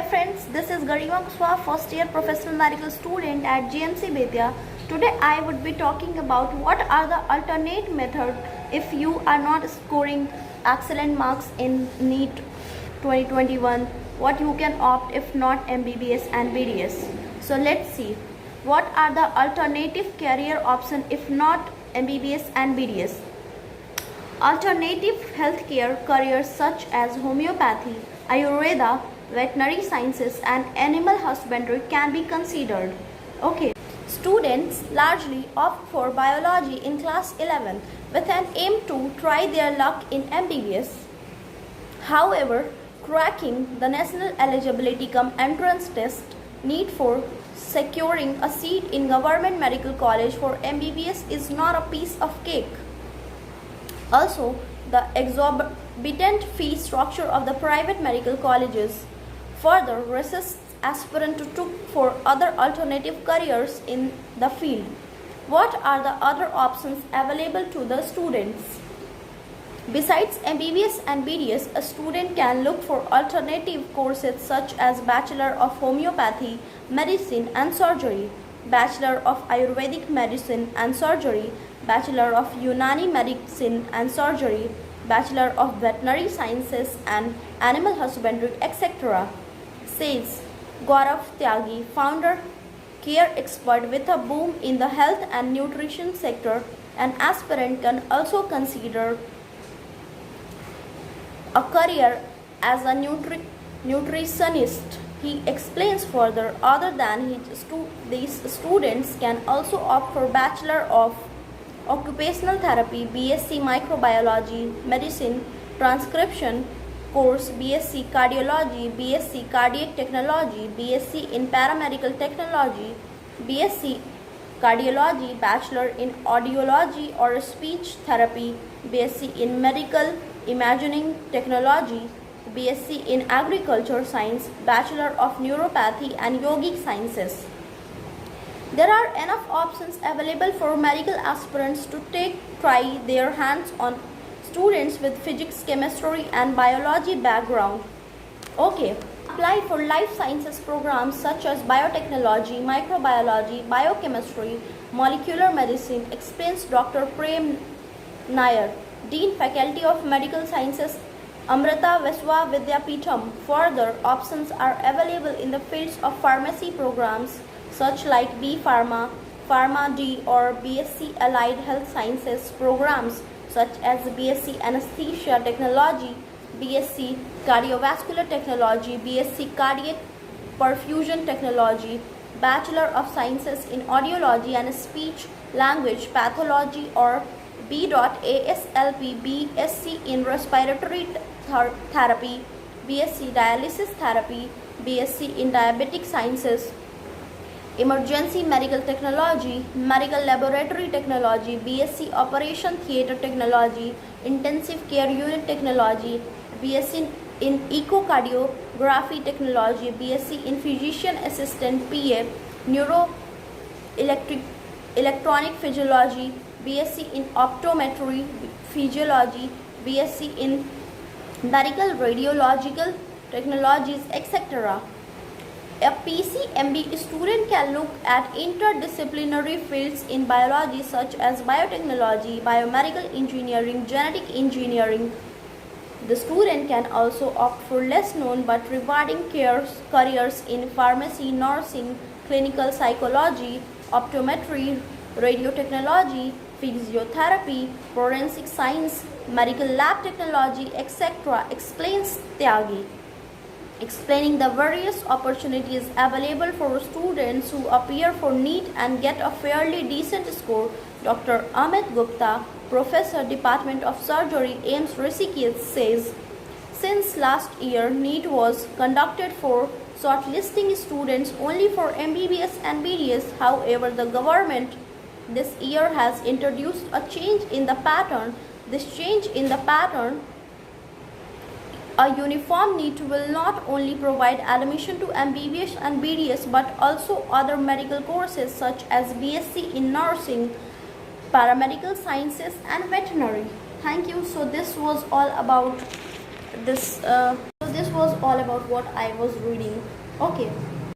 friends, this is Garima Kuswa, first year professional medical student at GMC Betia. Today I would be talking about what are the alternate methods if you are not scoring excellent marks in NEET 2021, what you can opt if not MBBS and BDS. So let's see what are the alternative career options if not MBBS and BDS. Alternative healthcare careers such as homeopathy, Ayurveda, veterinary sciences and animal husbandry can be considered. Okay. Students largely opt for biology in class 11 with an aim to try their luck in MBBS. However, cracking the national eligibility cum entrance test need for securing a seat in government medical college for MBBS is not a piece of cake. Also, the exorbitant fee structure of the private medical colleges further resists aspirants to look for other alternative careers in the field. What are the other options available to the students? Besides MBBS and BDS, a student can look for alternative courses such as Bachelor of Homeopathy, Medicine and Surgery, Bachelor of Ayurvedic Medicine and Surgery, Bachelor of Unani Medicine and Surgery, Bachelor of Veterinary Sciences and Animal Husbandry, etc. Says Gaurav Tyagi, founder, care expert with a boom in the health and nutrition sector. An aspirant can also consider a career as a nutritionist. He explains further, other than these students can also opt for Bachelor of Occupational Therapy, BSc Microbiology, Medicine, Transcription course, BSc Cardiology, BSc Cardiac Technology, BSc in Paramedical Technology, BSc Cardiology, Bachelor in Audiology or Speech Therapy, BSc in Medical Imaging Technology, BSc in Agriculture Science, Bachelor of Neuropathy and Yogic Sciences. There are enough options available for medical aspirants to try their hands on students with physics, chemistry and biology background. Okay. Apply for life sciences programs such as biotechnology, microbiology, biochemistry, molecular medicine, explains Dr. Prem Nair, Dean Faculty of Medical Sciences, Amrita Viswa Vidyapeetham. Further options are available in the fields of pharmacy programs such like B Pharma, Pharma D or BSc Allied Health Sciences programs such as BSc Anesthesia Technology, BSc Cardiovascular Technology, BSc Cardiac Perfusion Technology, Bachelor of Sciences in Audiology and Speech Language Pathology or B.ASLP, BSc in Respiratory Therapy, BSc Dialysis Therapy, BSc in Diabetic Sciences, Emergency Medical Technology, Medical Laboratory Technology, BSc Operation Theatre Technology, Intensive Care Unit Technology, BSc in Echocardiography Technology, BSc in Physician Assistant PA, Electronic Physiology, BSc in Optometry Physiology, BSc in Medical Radiological Technologies, etc. A PCMB student can look at interdisciplinary fields in biology such as biotechnology, biomedical engineering, genetic engineering. The student can also opt for less known but rewarding careers in pharmacy, nursing, clinical psychology, optometry, radiotechnology, physiotherapy, forensic science, medical lab technology, etc., explains Tyagi. Explaining the various opportunities available for students who appear for NEET and get a fairly decent score, Dr. Amit Gupta, Professor, Department of Surgery, AIIMS Rishikesh, says, since last year NEET was conducted for shortlisting students only for MBBS and BDS. However, the government this year has introduced a change in the pattern. This change in the pattern, a uniform NEET will not only provide admission to MBBS and BDS but also other medical courses such as BSc in Nursing, Paramedical Sciences and Veterinary. Thank you. So this was all about this. this was all about what I was reading. Okay.